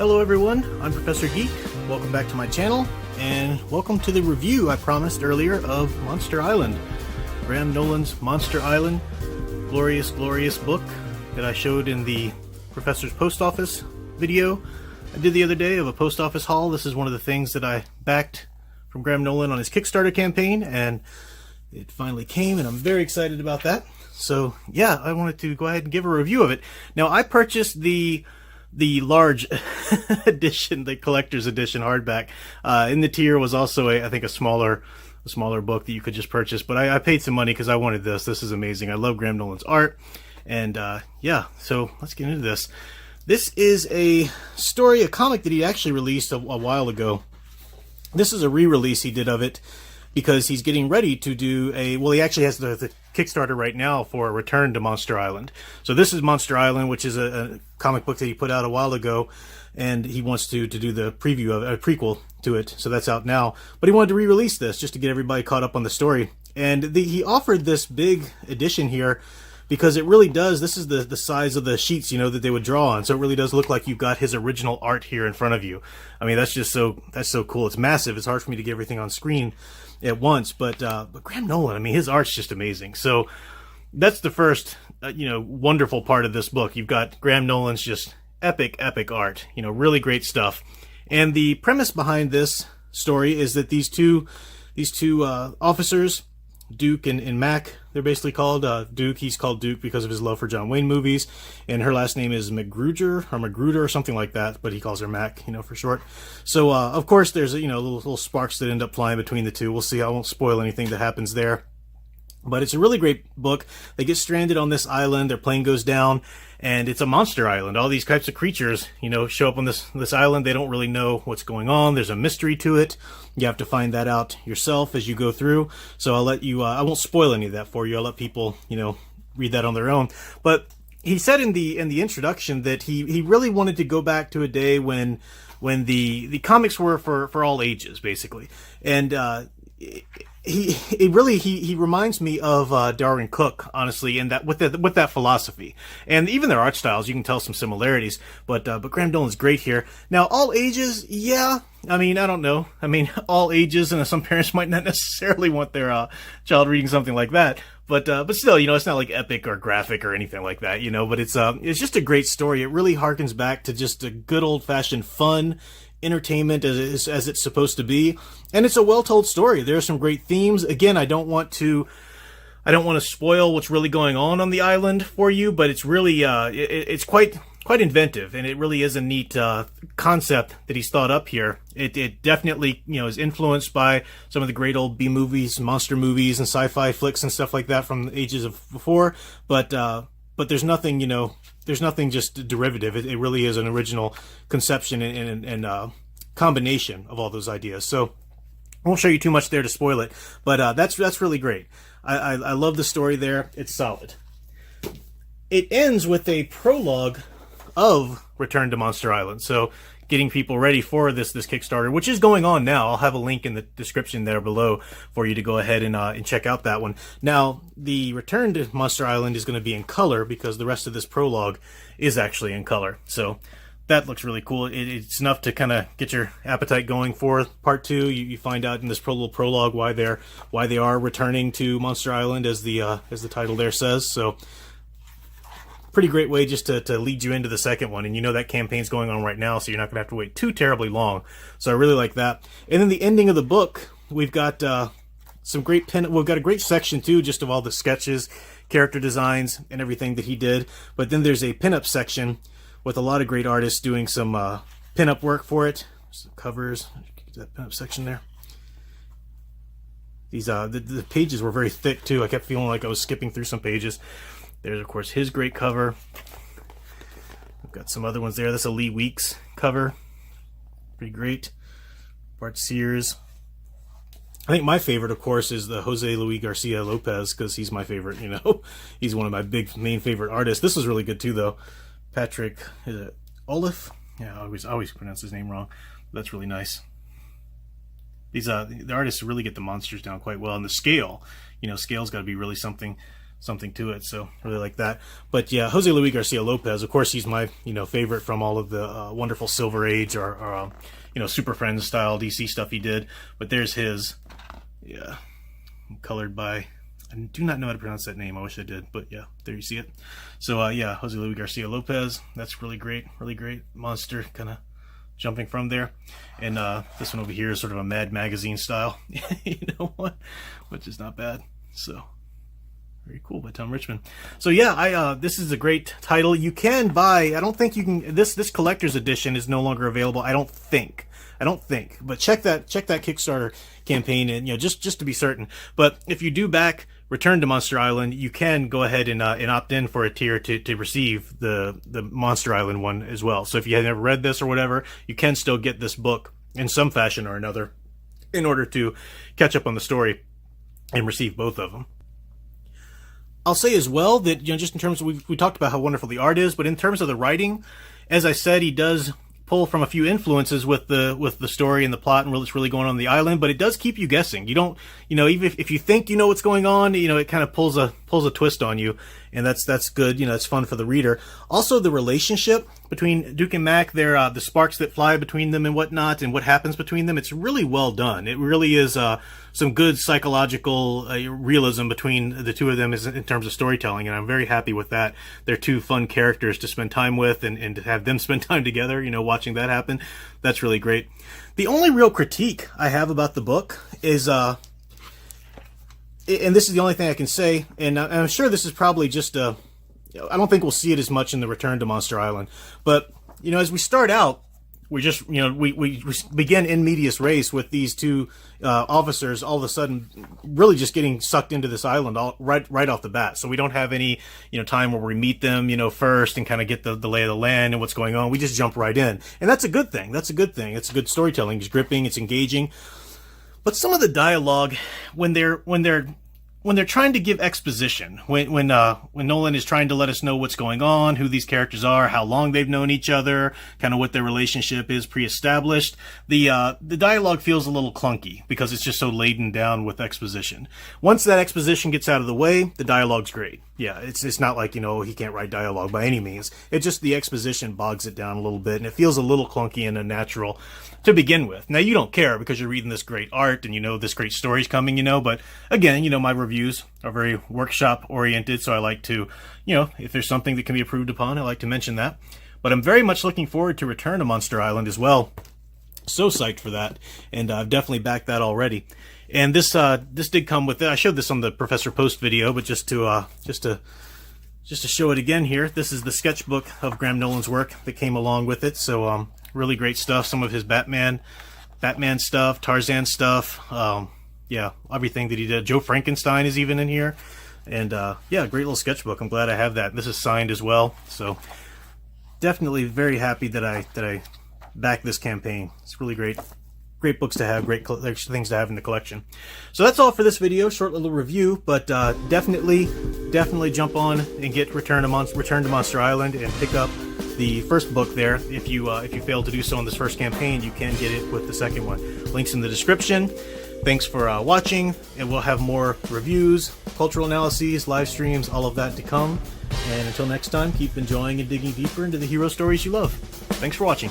Hello everyone, I'm Professor Geek. Welcome back to my channel, and welcome to the review I promised earlier of Monster Island. Graham Nolan's Monster Island, glorious, glorious book that I showed in the Professor's Post Office video I did the other day of a post office haul. This is one of the things that I backed from Graham Nolan on his Kickstarter campaign, and it finally came, and I'm very excited about that. So yeah, I wanted to go ahead and give a review of it. Now, I purchased the large edition, the collector's edition hardback. In the tier was also I think a smaller book that you could just purchase, but I paid some money because I wanted this. This is amazing. I love Graham Nolan's art, and yeah, so let's get into this. This is a story, a comic that he actually released a while ago. This is a re-release he did of it because he's getting ready to do well, he actually has the Kickstarter right now for a Return to Monster Island. So this is Monster Island, which is a comic book that he put out a while ago, and he wants to do the preview of a prequel to it. So that's out now. But he wanted to re-release this just to get everybody caught up on the story. And he offered this big edition here because it really does, this is the size of the sheets, you know, that they would draw on. So it really does look like you've got his original art here in front of you. I mean, that's so cool. It's massive. It's hard for me to get everything on screen at once, but Graham Nolan, I mean, his art's just amazing. So that's the first, wonderful part of this book. You've got Graham Nolan's just epic art, really great stuff. And the premise behind this story is that these two officers, Duke and Mac, they're basically called. Duke, he's called Duke because of his love for John Wayne movies, and her last name is Magruder or something like that, but he calls her Mac, for short. So of course there's little sparks that end up flying between the two. We'll see. I won't spoil anything that happens there. But it's a really great book. They get stranded on this island, their plane goes down, and it's a monster island. All these types of creatures, show up on this island. They don't really know what's going on. There's a mystery to it. You have to find that out yourself as you go through. So I'll let you, I won't spoil any of that for you. I'll let people, read that on their own. But he said in the introduction that he really wanted to go back to a day when the comics were for all ages, basically. And he reminds me of Darwin Cook, honestly, in that with that philosophy, and even their art styles, you can tell some similarities. But Graham Nolan's great here. Now, all ages, yeah. I mean, I don't know. I mean, all ages, and some parents might not necessarily want their child reading something like that. But still, it's not like epic or graphic or anything like that, But it's just a great story. It really harkens back to just a good old-fashioned fun entertainment as it's supposed to be, and it's a well-told story. There are some great themes. Again, I don't want to spoil what's really going on the island for you, but it's really it's quite inventive, and it really is a neat concept that he's thought up here. It definitely is influenced by some of the great old B movies, monster movies, and sci-fi flicks and stuff like that from the ages of before. But there's nothing there's nothing just derivative. It really is an original conception and combination of all those ideas. So I won't show you too much there to spoil it, but that's really great. I love the story there. It's solid. It ends with a prologue of Return to Monster Island. So getting people ready for this Kickstarter, which is going on now. I'll have a link in the description there below for you to go ahead and check out that one. Now, the Return to Monster Island is going to be in color because the rest of this prologue is actually in color. So that looks really cool. It's enough to kind of get your appetite going for part two. You find out in this little prologue why they are returning to Monster Island, as the title there says. So pretty great way just to lead you into the second one, and that campaign's going on right now, so you're not going to have to wait too terribly long. So I really like that. And then the ending of the book, we've got some great we've got a great section too, just of all the sketches, character designs, and everything that he did. But then there's a pinup section with a lot of great artists doing some pinup work for it. Some covers, get that pinup section there. These the pages were very thick too. I kept feeling like I was skipping through some pages. There's, of course, his great cover. We've got some other ones there. That's a Lee Weeks cover. Pretty great. Bart Sears. I think my favorite, of course, is the Jose Luis Garcia Lopez, because he's my favorite, He's one of my main favorite artists. This was really good, too, though. Patrick, is it Olaf? Yeah, I always pronounce his name wrong. That's really nice. These the artists really get the monsters down quite well. And the scale, scale's got to be really something something to it. So really like that. But yeah, Jose Luis Garcia Lopez, of course, he's my favorite from all of the wonderful Silver Age or Super Friends style DC stuff he did. But there's his, yeah, colored by, I do not know how to pronounce that name. I wish I did, but yeah, there you see it. So yeah, Jose Luis Garcia Lopez. That's really great monster, kind of jumping from there. And this one over here is sort of a Mad Magazine style, which is not bad. So very cool by Tom Richmond. So yeah, this is a great title. You can buy, I don't think you can, this collector's edition is no longer available, I don't think. But check that Kickstarter campaign and just to be certain. But if you do back Return to Monster Island, you can go ahead and opt in for a tier to receive the Monster Island one as well. So if you have never read this or whatever, you can still get this book in some fashion or another in order to catch up on the story and receive both of them. I'll say as well that, just in terms of, we talked about how wonderful the art is, but in terms of the writing, as I said, he does pull from a few influences with the story and the plot and what's really going on the island, but it does keep you guessing. You don't, even if you think you know what's going on, it kind of pulls a twist on you, and that's good. It's fun for the reader. Also, the relationship between Duke and Mac, the sparks that fly between them and whatnot, and what happens between them, it's really well done. It really is some good psychological realism between the two of them in terms of storytelling, and I'm very happy with that. They're two fun characters to spend time with, and to have them spend time together, watching that happen, that's really great. The only real critique I have about the book is, and this is the only thing I can say, and I'm sure this is probably just I don't think we'll see it as much in the Return to Monster Island, but as we start out, we just we begin in medias res with these two officers all of a sudden really just getting sucked into this island right off the bat. So we don't have any time where we meet them first and kind of get the lay of the land and what's going on. We just jump right in, and that's a good thing. It's good storytelling. It's gripping. It's engaging. But some of the dialogue, when they're trying to give exposition, when Nolan is trying to let us know what's going on, who these characters are, how long they've known each other, kind of what their relationship is pre-established, the dialogue feels a little clunky because it's just so laden down with exposition. Once that exposition gets out of the way, the dialogue's great. Yeah, it's not like, he can't write dialogue by any means. It's just the exposition bogs it down a little bit, and it feels a little clunky and unnatural to begin with. Now, you don't care because you're reading this great art and this great story's coming, but again, my reviews are very workshop oriented, so I like to, if there's something that can be improved upon, I like to mention that. But I'm very much looking forward to Return to Monster Island as well. So psyched for that, and I've definitely backed that already. And this did come with it. I showed this on the Professor Post video, but just to show it again here, this is the sketchbook of Graham Nolan's work that came along with it. So really great stuff. Some of his Batman stuff, Tarzan stuff. Yeah, everything that he did. Joe Frankenstein is even in here. And yeah, great little sketchbook. I'm glad I have that. This is signed as well. So definitely very happy that I backed this campaign. It's really great. Great books to have, great things to have in the collection. So that's all for this video, short little review, but definitely jump on and get Return to Monster Island and pick up the first book there. If you fail to do so in this first campaign, you can get it with the second one. Links in the description. Thanks for watching, and we'll have more reviews, cultural analyses, live streams, all of that to come. And until next time, keep enjoying and digging deeper into the hero stories you love. Thanks for watching.